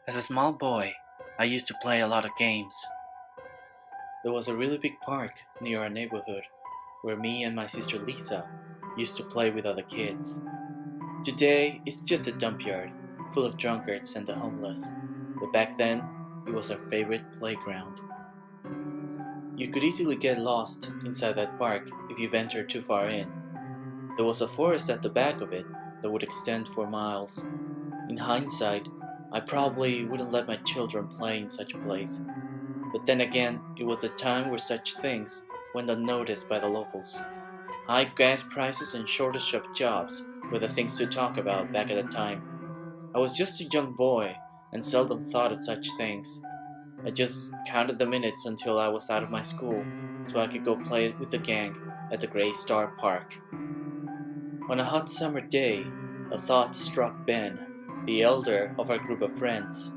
As a small boy, I used to play a lot of games. There was a really big park near our neighborhood where me and my sister Lisa used to play with other kids. Today, it's just a dump yard full of drunkards and the homeless, but back then, it was our favorite playground. You could easily get lost inside that park if you ventured too far in. There was a forest at the back of it that would extend for miles. In hindsight, I probably wouldn't let my children play in such a place. But then again, it was a time where such things went unnoticed by the locals. High gas prices and shortage of jobs were the things to talk about back at the time. I was just a young boy and seldom thought of such things. I just counted the minutes until I was out of my school so I could go play with the gang at the Grey Star Park. On a hot summer day, a thought struck Ben, the elder of our group of friends.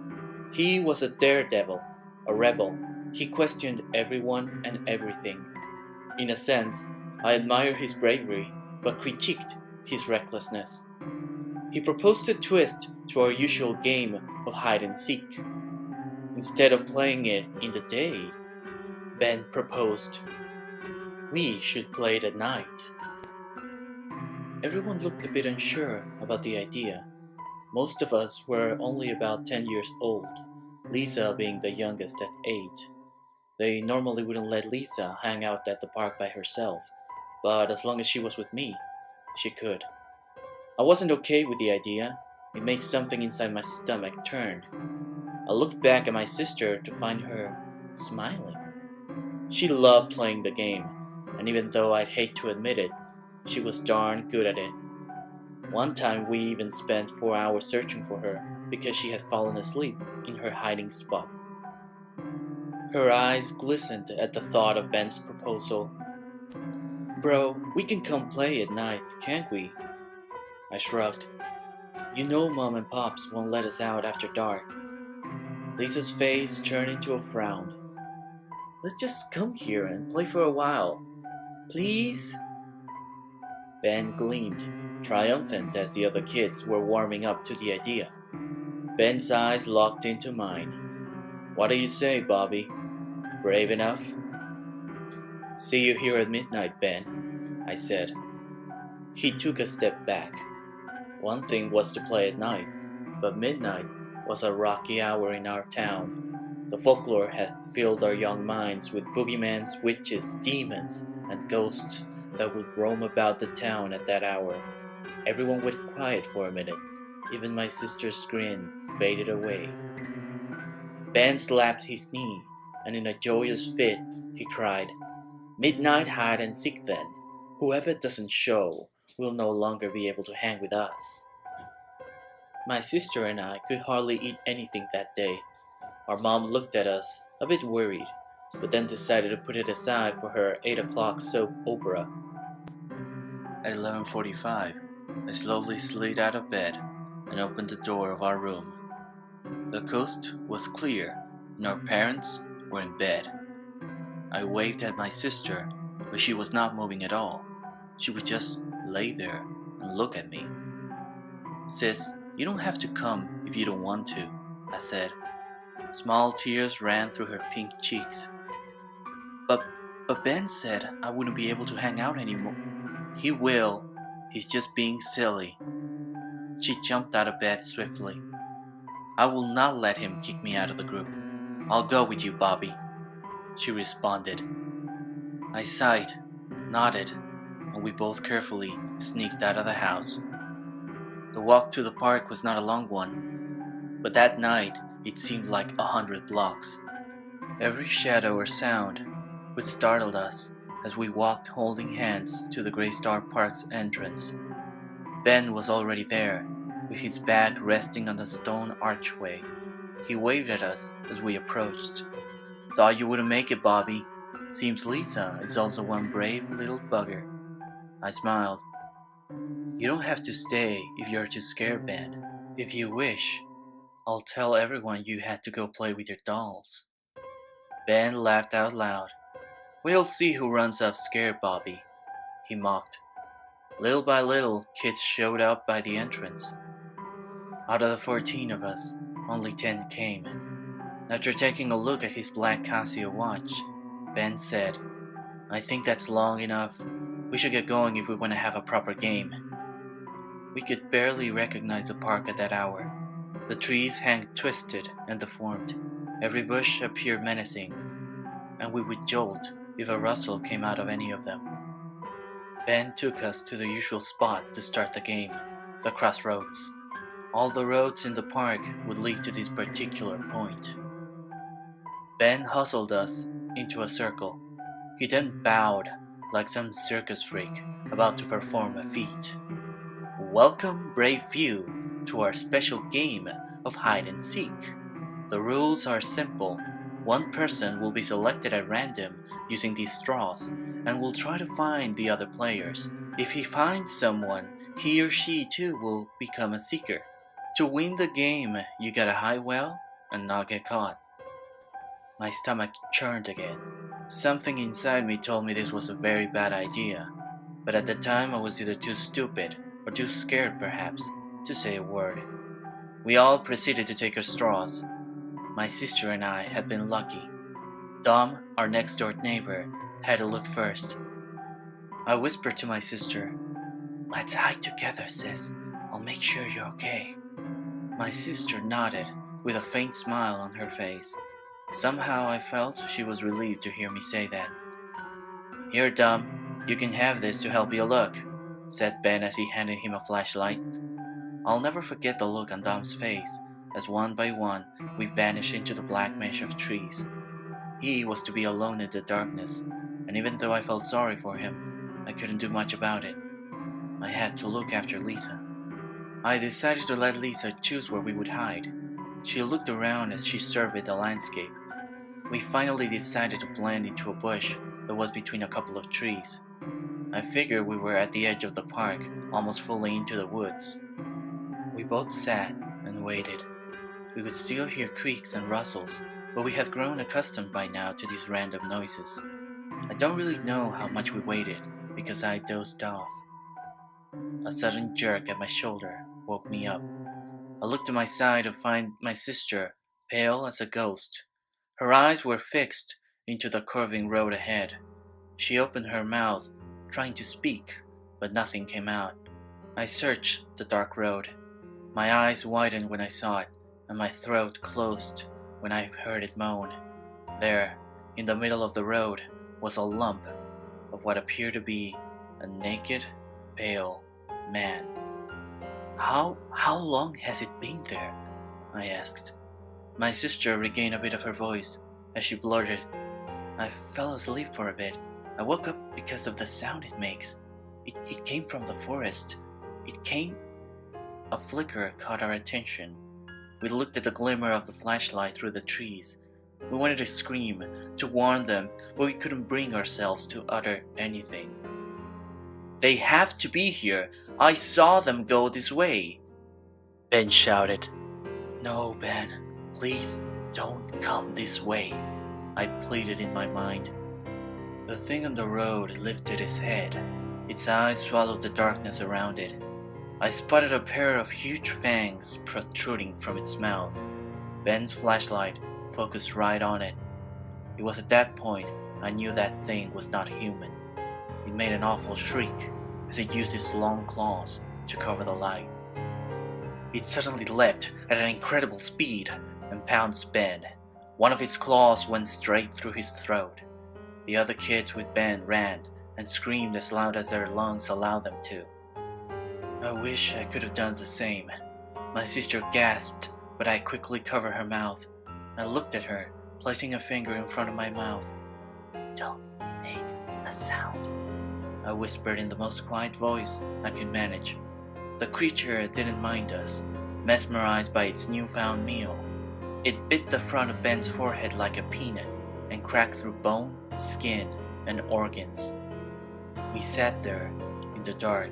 He was a daredevil, a rebel. He questioned everyone and everything. In a sense, I admired his bravery, but critiqued his recklessness. He proposed a twist to our usual game of hide and seek. Instead of playing it in the day, Ben proposed, we should play it at night. Everyone looked a bit unsure about the idea. Most of us were only about 10 years old, Lisa being the youngest at 8. They normally wouldn't let Lisa hang out at the park by herself, but as long as she was with me, she could. I wasn't okay with the idea. It made something inside my stomach turn. I looked back at my sister to find her smiling. She loved playing the game, and even though I'd hate to admit it, she was darn good at it. One time we even spent 4 hours searching for her because she had fallen asleep in her hiding spot. Her eyes glistened at the thought of Ben's proposal. Bro, we can come play at night, can't we? I shrugged. You know Mom and Pops won't let us out after dark. Lisa's face turned into a frown. Let's just come here and play for a while. Please? Ben gleamed, triumphant as the other kids were warming up to the idea. Ben's eyes locked into mine. What do you say, Bobby? Brave enough? See you here at midnight, Ben, I said. He took a step back. One thing was to play at night, but midnight was a rocky hour in our town. The folklore had filled our young minds with boogeymans, witches, demons, and ghosts that would roam about the town at that hour. Everyone went quiet for a minute. Even my sister's grin faded away. Ben slapped his knee, and in a joyous fit, he cried, Midnight hide and seek then. Whoever doesn't show will no longer be able to hang with us. My sister and I could hardly eat anything that day. Our mom looked at us, a bit worried, but then decided to put it aside for her 8 o'clock soap opera. At 11:45, I slowly slid out of bed and opened the door of our room. The coast was clear and our parents were in bed. I waved at my sister, but she was not moving at all. She would just lay there and look at me. Sis, you don't have to come if you don't want to, I said. Small tears ran through her pink cheeks. But but Ben said I wouldn't be able to hang out anymore. He will. He's just being silly. She jumped out of bed swiftly. I will not let him kick me out of the group. I'll go with you, Bobby, she responded. I sighed, nodded, and we both carefully sneaked out of the house. The walk to the park was not a long one, but that night it seemed like 100 blocks. Every shadow or sound would startle us as we walked holding hands to the Grey Star Park's entrance. Ben was already there, with his back resting on the stone archway. He waved at us as we approached. Thought you wouldn't make it, Bobby. Seems Lisa is also one brave little bugger. I smiled. You don't have to stay if you're too scared, Ben. If you wish, I'll tell everyone you had to go play with your dolls. Ben laughed out loud. We'll see who runs off scared, Bobby, he mocked. Little by little, kids showed up by the entrance. Out of the 14 of us, only 10 came. After taking a look at his black Casio watch, Ben said, "I think that's long enough. We should get going if we want to have a proper game." We could barely recognize the park at that hour. The trees hung twisted and deformed. Every bush appeared menacing, and we would jolt if a rustle came out of any of them. Ben took us to the usual spot to start the game, the crossroads. All the roads in the park would lead to this particular point. Ben hustled us into a circle. He then bowed like some circus freak about to perform a feat. "Welcome, brave few, to our special game of hide and seek. The rules are simple. One person will be selected at random using these straws and will try to find the other players. If he finds someone, he or she too will become a seeker. To win the game, you gotta hide well and not get caught." My stomach churned again. Something inside me told me this was a very bad idea, but at the time I was either too stupid or too scared perhaps to say a word. We all proceeded to take our straws. My sister and I had been lucky. Dom, our next door neighbor, had to look first. I whispered to my sister, "Let's hide together, sis. I'll make sure you're okay." My sister nodded with a faint smile on her face. Somehow I felt she was relieved to hear me say that. "Here, Dom, you can have this to help you look," said Ben as he handed him a flashlight. I'll never forget the look on Dom's face as one by one we vanished into the black mesh of trees. He was to be alone in the darkness, and even though I felt sorry for him, I couldn't do much about it. I had to look after Lisa. I decided to let Lisa choose where we would hide. She looked around as she surveyed the landscape. We finally decided to blend into a bush that was between a couple of trees. I figured we were at the edge of the park, almost fully into the woods. We both sat and waited. We could still hear creaks and rustles, but we had grown accustomed by now to these random noises. I don't really know how much we waited because I dozed off. A sudden jerk at my shoulder woke me up. I looked to my side to find my sister, pale as a ghost. Her eyes were fixed into the curving road ahead. She opened her mouth, trying to speak, but nothing came out. I searched the dark road. My eyes widened when I saw it, and my throat closed when I heard it moan. There, in the middle of the road, was a lump of what appeared to be a naked, pale man. How long has it been there?" I asked. My sister regained a bit of her voice as she blurted, "I fell asleep for a bit. I woke up because of the sound it makes. It came from the forest. It came..." A flicker caught our attention. We looked at the glimmer of the flashlight through the trees. We wanted to scream, to warn them, but we couldn't bring ourselves to utter anything. "They have to be here. I saw them go this way," Ben shouted. "No, Ben, please don't come this way," I pleaded in my mind. The thing on the road lifted its head. Its eyes swallowed the darkness around it. I spotted a pair of huge fangs protruding from its mouth. Ben's flashlight focused right on it. It was at that point I knew that thing was not human. It made an awful shriek as it used its long claws to cover the light. It suddenly leapt at an incredible speed and pounced Ben. One of its claws went straight through his throat. The other kids with Ben ran and screamed as loud as their lungs allowed them to. I wish I could have done the same. My sister gasped, but I quickly covered her mouth. I looked at her, placing a finger in front of my mouth. "Don't make a sound," I whispered in the most quiet voice I could manage. The creature didn't mind us, mesmerized by its newfound meal. It bit the front of Ben's forehead like a peanut and cracked through bone, skin, and organs. We sat there in the dark,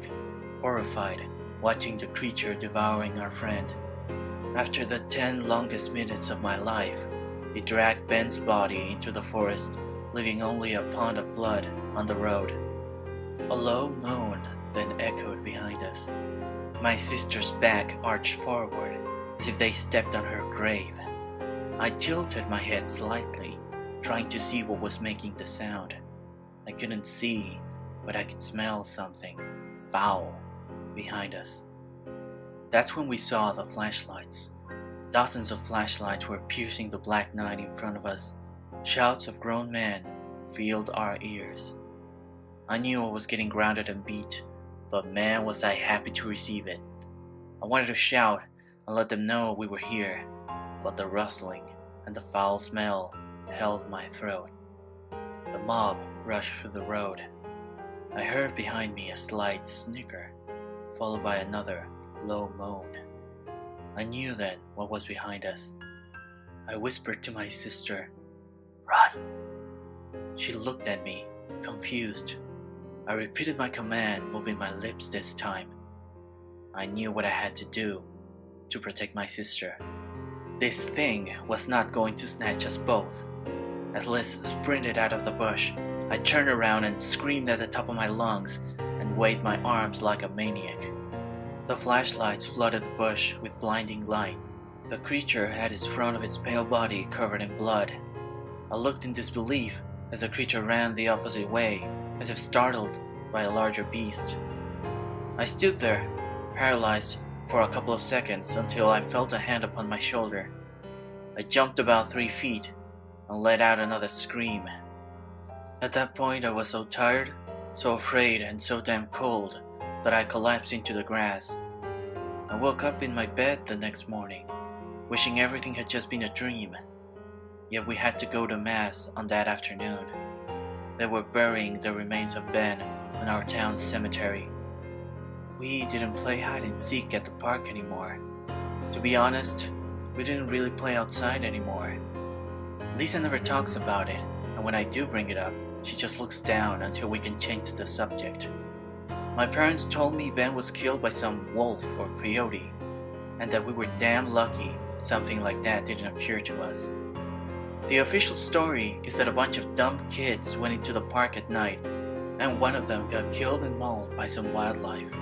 horrified, watching the creature devouring our friend. After the 10 longest minutes of my life, it dragged Ben's body into the forest, leaving only a pond of blood on the road. A low moan then echoed behind us. My sister's back arched forward, as if they stepped on her grave. I tilted my head slightly, trying to see what was making the sound. I couldn't see, but I could smell something foul behind us. That's when we saw the flashlights. Dozens of flashlights were piercing the black night in front of us. Shouts of grown men filled our ears. I knew I was getting grounded and beat, but man was I happy to receive it. I wanted to shout and let them know we were here, but the rustling and the foul smell held my throat. The mob rushed through the road. I heard behind me a slight snicker, followed by another low moan. I knew then what was behind us. I whispered to my sister, "Run!" She looked at me, confused. I repeated my command, moving my lips this time. I knew what I had to do to protect my sister. This thing was not going to snatch us both. As Liz sprinted out of the bush, I turned around and screamed at the top of my lungs and waved my arms like a maniac. The flashlights flooded the bush with blinding light. The creature had its front of its pale body covered in blood. I looked in disbelief as the creature ran the opposite way, as if startled by a larger beast. I stood there, paralyzed, for a couple of seconds until I felt a hand upon my shoulder. I jumped about 3 feet and let out another scream. At that point I was so tired, so afraid, and so damn cold that I collapsed into the grass. I woke up in my bed the next morning, wishing everything had just been a dream. Yet we had to go to mass on that afternoon. They were burying the remains of Ben in our town cemetery. We didn't play hide and seek at the park anymore. To be honest, we didn't really play outside anymore. Lisa never talks about it, and when I do bring it up, she just looks down until we can change the subject. My parents told me Ben was killed by some wolf or coyote, and that we were damn lucky something like that didn't occur to us. The official story is that a bunch of dumb kids went into the park at night, and one of them got killed and mauled by some wildlife.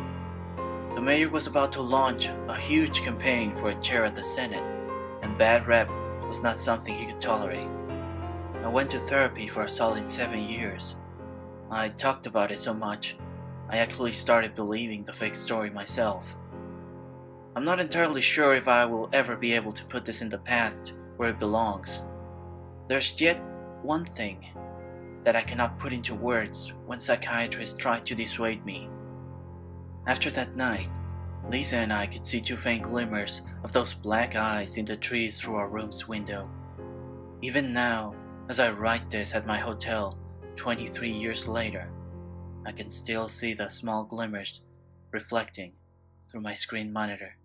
The mayor was about to launch a huge campaign for a chair at the Senate, and bad rep was not something he could tolerate. I went to therapy for a solid 7 years. I talked about it so much, I actually started believing the fake story myself. I'm not entirely sure if I will ever be able to put this in the past where it belongs. There's yet one thing that I cannot put into words when psychiatrists try to dissuade me. After that night, Lisa and I could see 2 faint glimmers of those black eyes in the trees through our room's window. Even now, as I write this at my hotel 23 years later, I can still see the small glimmers reflecting through my screen monitor.